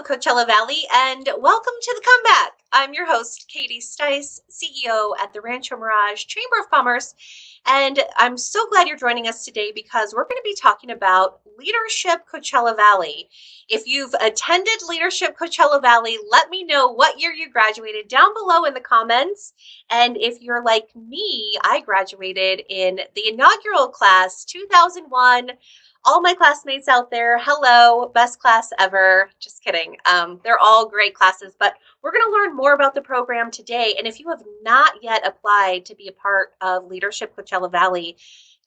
Coachella Valley, and welcome to the comeback. I'm your host, Katie Stice, CEO at the Rancho Mirage Chamber of Commerce, and I'm so glad you're joining us today because we're going to be talking about Leadership Coachella Valley. If you've attended Leadership Coachella Valley, let me know what year you graduated down below in the comments. And if you're like me, I graduated in the inaugural class, 2001. All my classmates out there, hello, best class ever. Just kidding. They're all great classes, but we're going to learn more about the program today. And if you have not yet applied to be a part of Leadership Coachella Valley,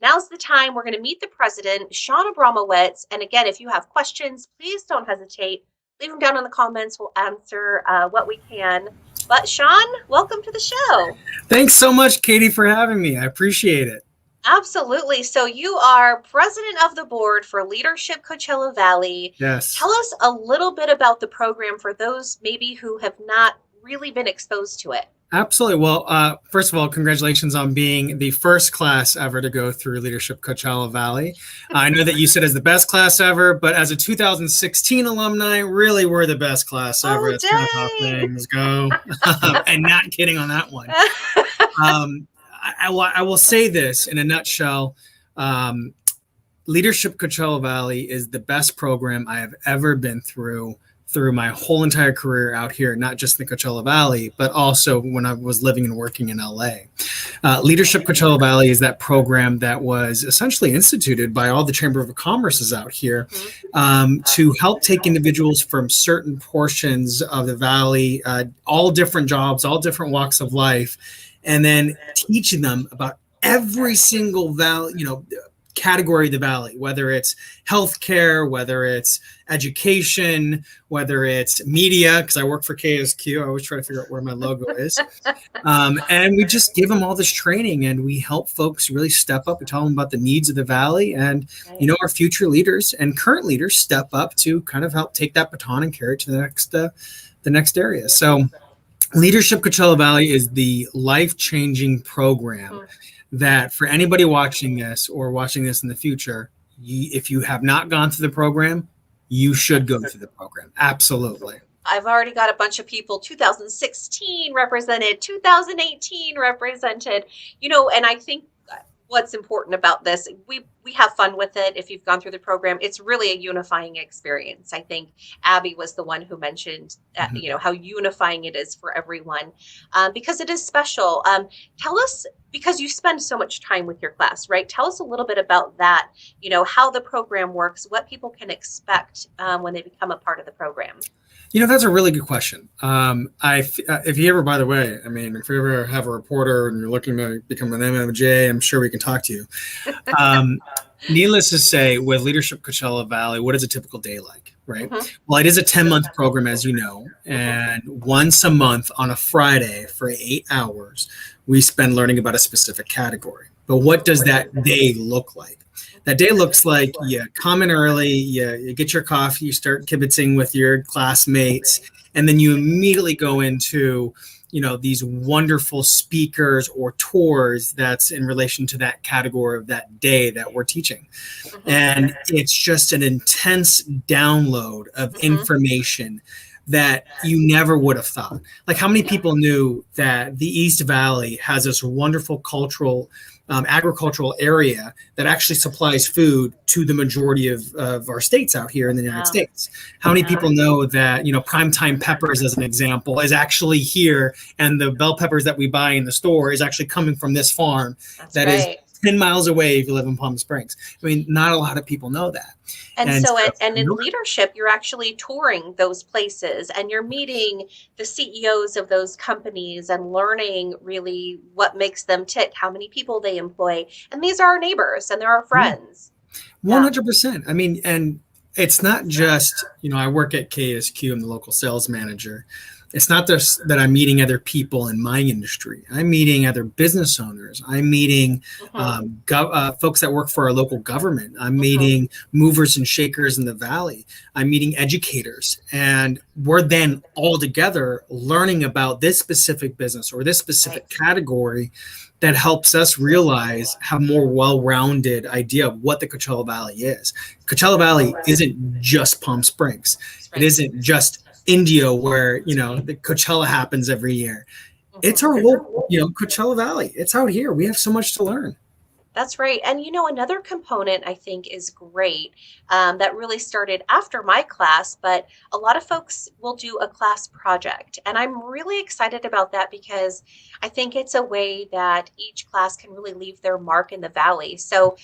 now's the time. We're going to meet the president, Shawn Abramowitz. And again, if you have questions, please don't hesitate. Leave them down in the comments. We'll answer what we can. But Shawn, welcome to the show. Thanks so much, Katie, for having me. I appreciate it. Absolutely. So you are president of the board for Leadership Coachella Valley. Yes. Tell us a little bit about the program for those maybe who have not really been exposed to it. Absolutely. Well, first of all, congratulations on being the first class ever to go through Leadership Coachella Valley. I know that you said as the best class ever, but as a 2016 alumni, really we're the best class ever. Oh, That's kind of how things go. And not kidding on that one. I will say this in a nutshell. Leadership Coachella Valley is the best program I have ever been through my whole entire career out here, not just in the Coachella Valley, but also when I was living and working in LA. Leadership Coachella Valley is that program that was essentially instituted by all the Chamber of Commerce's out here to help take individuals from certain portions of the Valley, all different jobs, all different walks of life, and then teaching them about every single category of the Valley, whether it's healthcare, whether it's education, whether it's media, because I work for KSQ. I always try to figure out where my logo is. And we just give them all this training and we help folks really step up and tell them about the needs of the Valley. And, our future leaders and current leaders step up to kind of help take that baton and carry it to the next area. So Leadership Coachella Valley is the life-changing program that for anybody watching this or watching this in the future, if you have not gone through the program, you should go through the program. Absolutely. I've already got a bunch of people, 2016 represented, 2018 represented, and I think what's important about this, we have fun with it. If you've gone through the program, it's really a unifying experience. I think Abby was the one who mentioned that, how unifying it is for everyone because it is special. Tell us, because you spend so much time with your class, right? Tell us a little bit about that, how the program works, what people can expect when they become a part of the program. That's a really good question. If you ever, by the way, if you ever have a reporter and you're looking to become an MMJ, I'm sure we can talk to you. Needless to say, with Leadership Coachella Valley, what is a typical day like, right? Well, it is a 10-month program, as you know, and once a month on a Friday for 8 hours, we spend learning about a specific category. But what does that day look like? That day looks like you come in early, you get your coffee, you start kibitzing with your classmates, and then you immediately go into, these wonderful speakers or tours that's in relation to that category of that day that we're teaching. And it's just an intense download of information that you never would have thought. Like, how many people knew that the East Valley has this wonderful agricultural area that actually supplies food to the majority of our states out here in the United States? How many people know that, primetime peppers, as an example, is actually here, and the bell peppers that we buy in the store is actually coming from this farm is 10 miles away if you live in Palm Springs? Not a lot of people know that. And so in leadership, you're actually touring those places and you're meeting the CEOs of those companies and learning really what makes them tick, how many people they employ. And these are our neighbors and they're our friends. 100%. And it's not just, I work at KSQ, I'm the local sales manager. It's not just that I'm meeting other people in my industry. I'm meeting other business owners. I'm meeting folks that work for our local government. I'm meeting movers and shakers in the Valley. I'm meeting educators. And we're then all together learning about this specific business or this specific category that helps us realize, have a more well-rounded idea of what the Coachella Valley is. Coachella Valley isn't just Palm Springs. It isn't just Indio, where, the Coachella happens every year. It's our whole, Coachella Valley. It's out here. We have so much to learn. That's right. And another component I think is great, that really started after my class, but a lot of folks will do a class project. And I'm really excited about that because I think it's a way that each class can really leave their mark in the Valley. So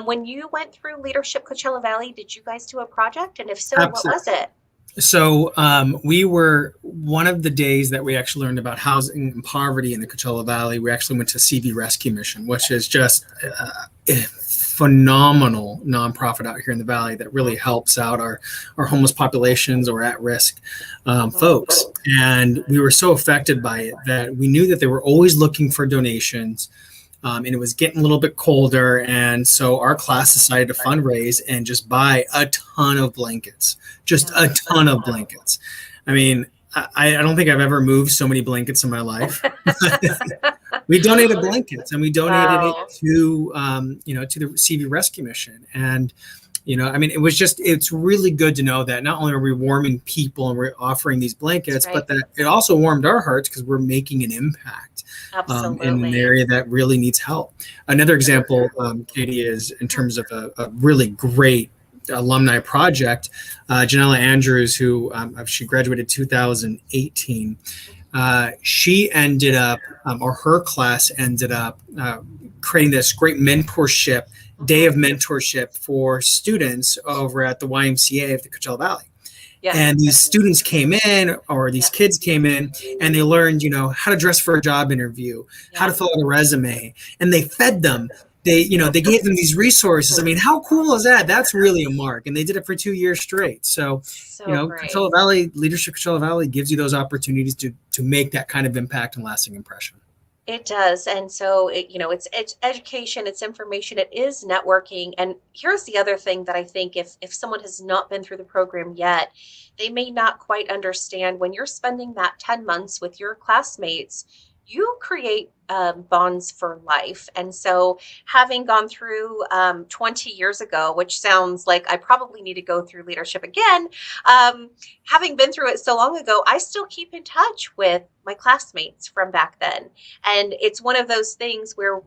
when you went through Leadership Coachella Valley, did you guys do a project? And if so, Absolutely. what was it? So we were, one of the days that we actually learned about housing and poverty in the Coachella Valley, we actually went to CV Rescue Mission, which is just a phenomenal nonprofit out here in the Valley that really helps out our homeless populations or at-risk folks. And we were so affected by it that we knew that they were always looking for donations. And it was getting a little bit colder. And so our class decided to fundraise and just buy a ton of blankets, just a ton of blankets. I mean, I don't think I've ever moved so many blankets in my life. We donated blankets, and we donated it to, to the CV Rescue Mission. And, it's really good to know that not only are we warming people and we're offering these blankets, but that it also warmed our hearts because we're making an impact in an area that really needs help. Another example, Katie, is in terms of a really great alumni project. Janella Andrews, who she graduated 2018, she ended up, or her class ended up creating this great mentorship, day of mentorship for students over at the YMCA of the Coachella Valley. Yeah. And these students came in, or these kids came in, and they learned, how to dress for a job interview, how to fill out a resume, and they fed them. They gave them these resources. I mean, how cool is that? That's really a mark. And they did it for 2 years straight. So great. Coachella Valley, Leadership Coachella Valley gives you those opportunities to make that kind of impact and lasting impression. It does. And so, it's education, it's information, it is networking. And here's the other thing that I think if someone has not been through the program yet, they may not quite understand. When you're spending that 10 months with your classmates, you create bonds for life. And so having gone through 20 years ago, which sounds like I probably need to go through leadership again, having been through it so long ago, I still keep in touch with my classmates from back then. And it's one of those things where,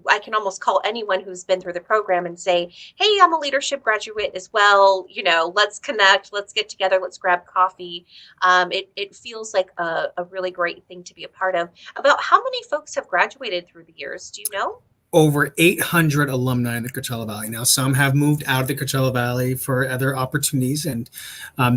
I can almost call anyone who's been through the program and say, hey, I'm a leadership graduate as well. Let's connect, let's get together, let's grab coffee. It feels like a really great thing to be a part of. About how many folks have graduated through the years? Do you know? Over 800 alumni in the Coachella Valley. Now, some have moved out of the Coachella Valley for other opportunities, and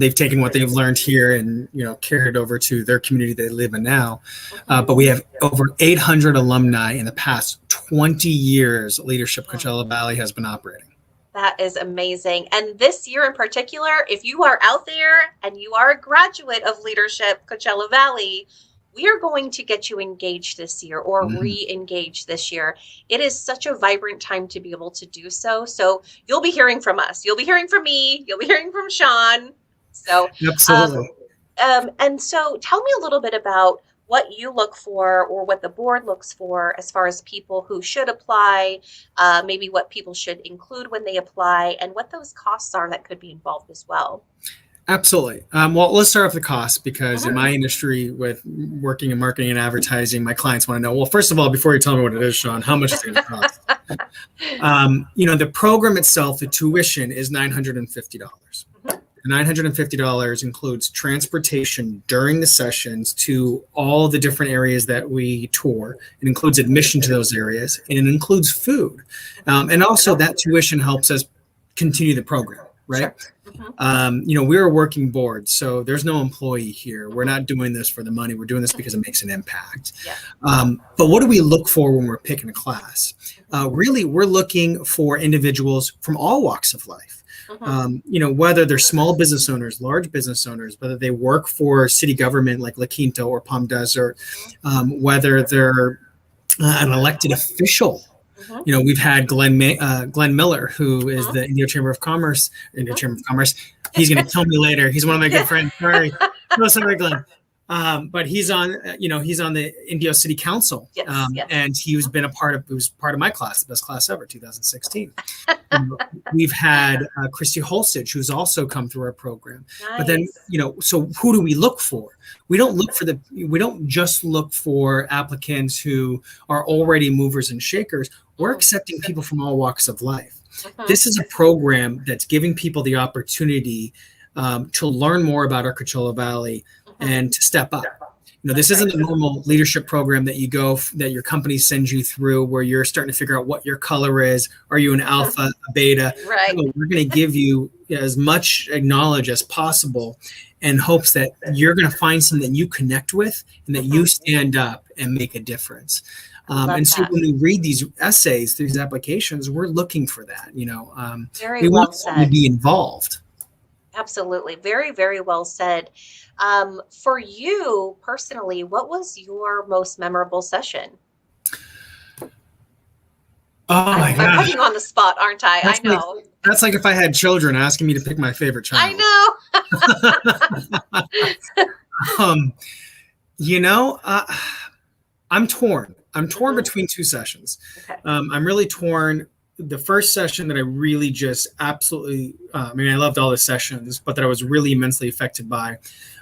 they've taken what they've learned here and carried over to their community they live in now. But we have over 800 alumni in the past 20 years. Leadership Coachella Valley has been operating. That is amazing. And this year in particular, if you are out there and you are a graduate of Leadership Coachella Valley, we are going to get you engaged this year or re-engaged this year. It is such a vibrant time to be able to do so. So you'll be hearing from us. You'll be hearing from me. You'll be hearing from Shawn. So absolutely. And so tell me a little bit about what you look for or what the board looks for as far as people who should apply, maybe what people should include when they apply, and what those costs are that could be involved as well. Absolutely. Well, let's start off the cost, because in my industry with working in marketing and advertising, my clients want to know, well, first of all, before you tell me what it is, Shawn, how much is it going to cost? The program itself, the tuition is $950. The $950 includes transportation during the sessions to all the different areas that we tour. It includes admission to those areas, and it includes food. And also that tuition helps us continue the program. Right. Sure. We're a working board, so there's no employee here. We're not doing this for the money. We're doing this because it makes an impact. Yeah. But what do we look for when we're picking a class? Really, we're looking for individuals from all walks of life. Whether they're small business owners, large business owners, whether they work for city government like La Quinta or Palm Desert, whether they're an elected official. We've had Glenn Miller, who is the Indio Chamber of Commerce. He's going to kill me later. He's one of my good friends. Sorry. No, sorry, Glenn. But he's on, he's on the Indio City Council. Yes. And he was part of my class, the best class ever, 2016. You know, we've had Christy Holsich, who's also come through our program. Nice. But then, you know, so who do we look for? We don't just look for applicants who are already movers and shakers. We're accepting people from all walks of life. This is a program that's giving people the opportunity to learn more about our Coachella Valley and to step up. You know, this isn't a normal leadership program that that your company sends you through where you're starting to figure out what your color is. Are you an alpha, a beta? Right. No, we're going to give you as much knowledge as possible in hopes that you're going to find something you connect with and that you stand up and make a difference. And so when we read these essays, these applications, we're looking for that, you know, we want someone to be involved. Absolutely. Very, very well said. For you personally, what was your most memorable session? Oh my God. I'm putting you on the spot, aren't I? I know. That's like if I had children asking me to pick my favorite child. I know. You know, I'm torn. I'm torn between two sessions. Okay. I'm really torn. The first session that I really just absolutely, I loved all the sessions, but that I was really immensely affected by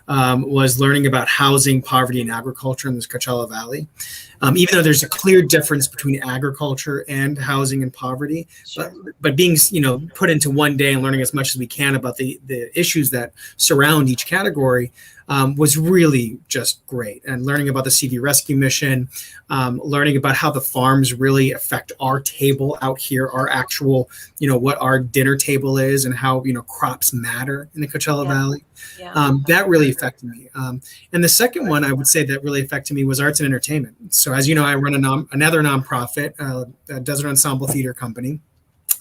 was learning about housing, poverty, and agriculture in this Coachella Valley. Even though there's a clear difference between agriculture and housing and poverty, but being, you know, put into one day and learning as much as we can about the issues that surround each category was really just great. And learning about the CV rescue mission, learning about how the farms really affect our table out here, our actual, you know, what our dinner table is and how, you know, crops matter in the Coachella Valley. That really affected me. And the second one I would say that really affected me was arts and entertainment. So as you know, I run another nonprofit, a Desert Ensemble Theater Company.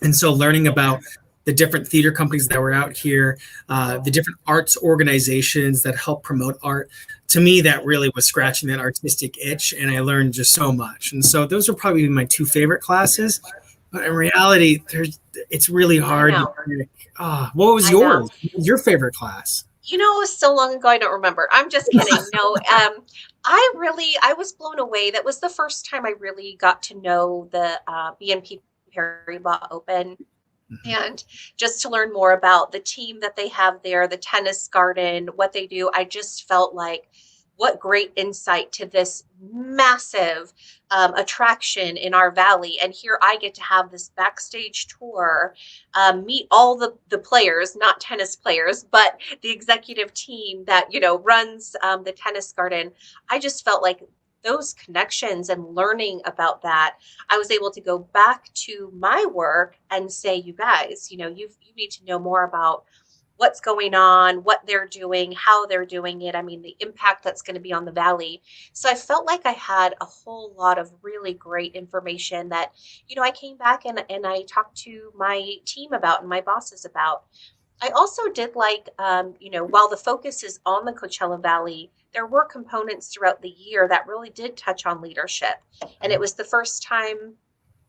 And so learning about the different theater companies that were out here, the different arts organizations that help promote art, to me, that really was scratching that artistic itch. And I learned just so much. And so those are probably my two favorite classes. But in reality, it's really hard. What was yours? What was your favorite class? You know, it was so long ago, I don't remember. I'm just kidding. No, I was blown away. That was the first time I really got to know the BNP Paribas Open. And just to learn more about the team that they have there, the tennis garden, what they do, I just felt like what great insight to this massive attraction in our valley. And here I get to have this backstage tour, meet all the players, not tennis players, but the executive team that, you know, runs the tennis garden. I just felt like those connections and learning about that, I was able to go back to my work and say, you guys, you know, you need to know more about what's going on, what they're doing, how they're doing it. I mean, the impact that's going to be on the valley. So I felt like I had a whole lot of really great information that, you know, I came back and I talked to my team about and my bosses about. I also did like, you know, while the focus is on the Coachella Valley, there were components throughout the year that really did touch on leadership. And it was the first time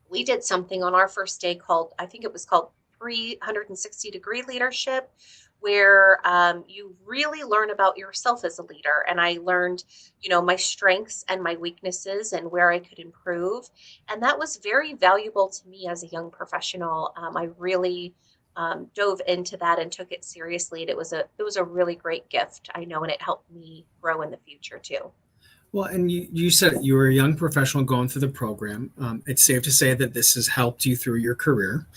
we did something on our first day called 360-degree leadership, where you really learn about yourself as a leader. And I learned, you know, my strengths and my weaknesses and where I could improve. And that was very valuable to me as a young professional. I really dove into that and took it seriously. And it was a really great gift, I know, and it helped me grow in the future too. Well, and you said you were a young professional going through the program. It's safe to say that this has helped you through your career.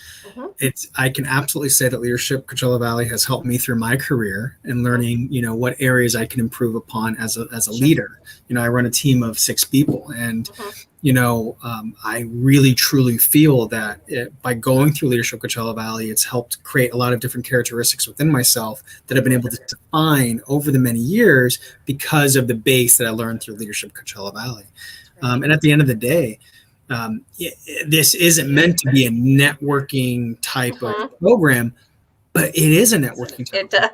I can absolutely say that Leadership Coachella Valley has helped me through my career and learning, you know, what areas I can improve upon as a leader. You know, I run a team of 6 people, and you know, I really truly feel that by going through Leadership Coachella Valley, it's helped create a lot of different characteristics within myself that I've been able to define over the many years because of the base that I learned through Leadership Coachella Valley. And at the end of the day, this isn't meant to be a networking type of program, but it is a networking type.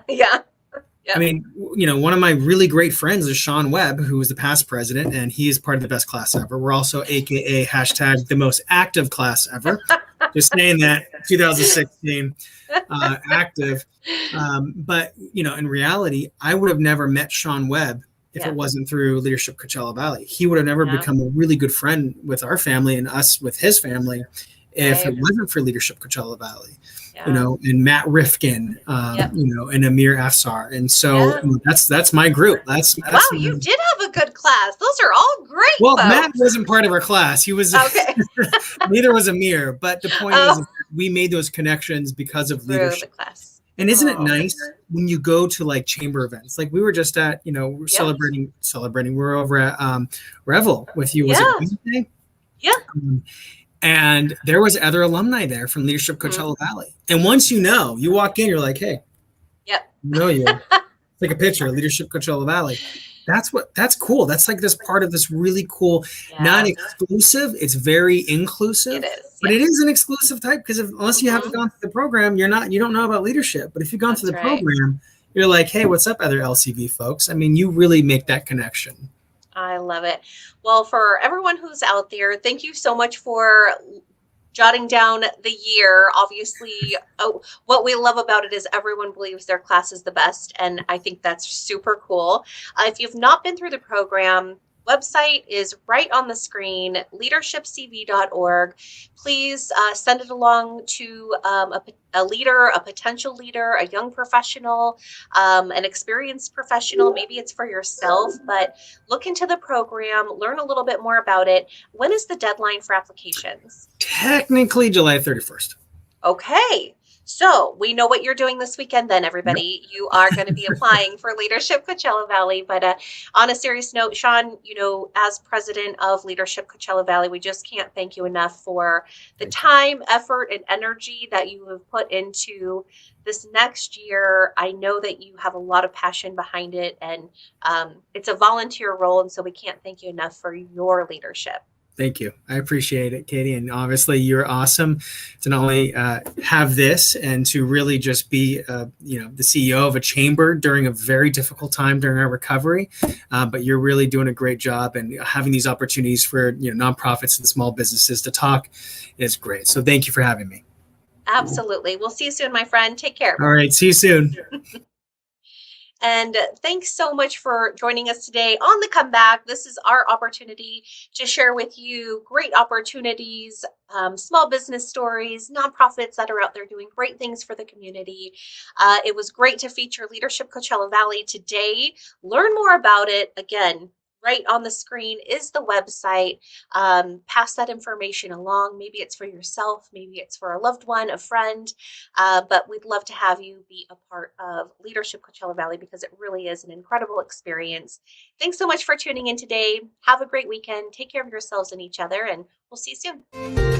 I mean, you know, one of my really great friends is Shawn Webb, who is the past president, and he is part of the best class ever. We're also AKA hashtag the most active class ever. Just saying that, 2016 active. But, you know, in reality, I would have never met Shawn Webb if it wasn't through Leadership Coachella Valley. He would have never become a really good friend with our family and us with his family if it wasn't for Leadership Coachella Valley. Yeah. You know, and Matt Rifkin, you know, and Amir Afsar. And so that's my group. That's wow, you did have a good class. Those are all great. Well, folks. Matt wasn't part of our class. He was okay. Neither was Amir. But the point is we made those connections because of leadership. The class. And isn't it nice when you go to like chamber events? Like we were just at, you know, we're celebrating. We're over at Revel with you. Was it Wednesday? Yeah. And there was other alumni there from Leadership Coachella Valley. And once you know, you walk in, you're like, hey, you know you. Take a picture, Leadership Coachella Valley. That's cool. That's like this part of this really cool, not exclusive. It's very inclusive. It is. But it is an exclusive type because unless you haven't gone through the program, you don't know about leadership. But if you've gone through the program, you're like, hey, what's up, other LCV folks? I mean, you really make that connection. I love it. Well, for everyone who's out there, thank you so much for jotting down the year. Obviously, what we love about it is everyone believes their class is the best. And I think that's super cool. If you've not been through the program, website is right on the screen, leadershipcv.org. Please send it along to a leader, a potential leader, a young professional, an experienced professional. Maybe it's for yourself, but look into the program, learn a little bit more about it. When is the deadline for applications? Technically July 31st. Okay. So we know what you're doing this weekend then, everybody. Yep. You are going to be applying for Leadership Coachella Valley. But on a serious note, Shawn, you know, as president of Leadership Coachella Valley, we just can't thank you enough for the time, effort, and energy that you have put into this next year. I know that you have a lot of passion behind it, and it's a volunteer role. And so we can't thank you enough for your leadership. Thank you. I appreciate it, Katie. And obviously you're awesome to not only have this and to really just be, you know, the CEO of a chamber during a very difficult time during our recovery. But you're really doing a great job, and having these opportunities for, you know, nonprofits and small businesses to talk is great. So thank you for having me. Absolutely. We'll see you soon, my friend. Take care. All right. See you soon. And thanks so much for joining us today on The Comeback. This is our opportunity to share with you great opportunities, small business stories, nonprofits that are out there doing great things for the community. It was great to feature Leadership Coachella Valley today. Learn more about it. Again, right on the screen is the website. Pass that information along. Maybe it's for yourself. Maybe it's for a loved one, a friend. But we'd love to have you be a part of Leadership Coachella Valley because it really is an incredible experience. Thanks so much for tuning in today. Have a great weekend. Take care of yourselves and each other, and we'll see you soon.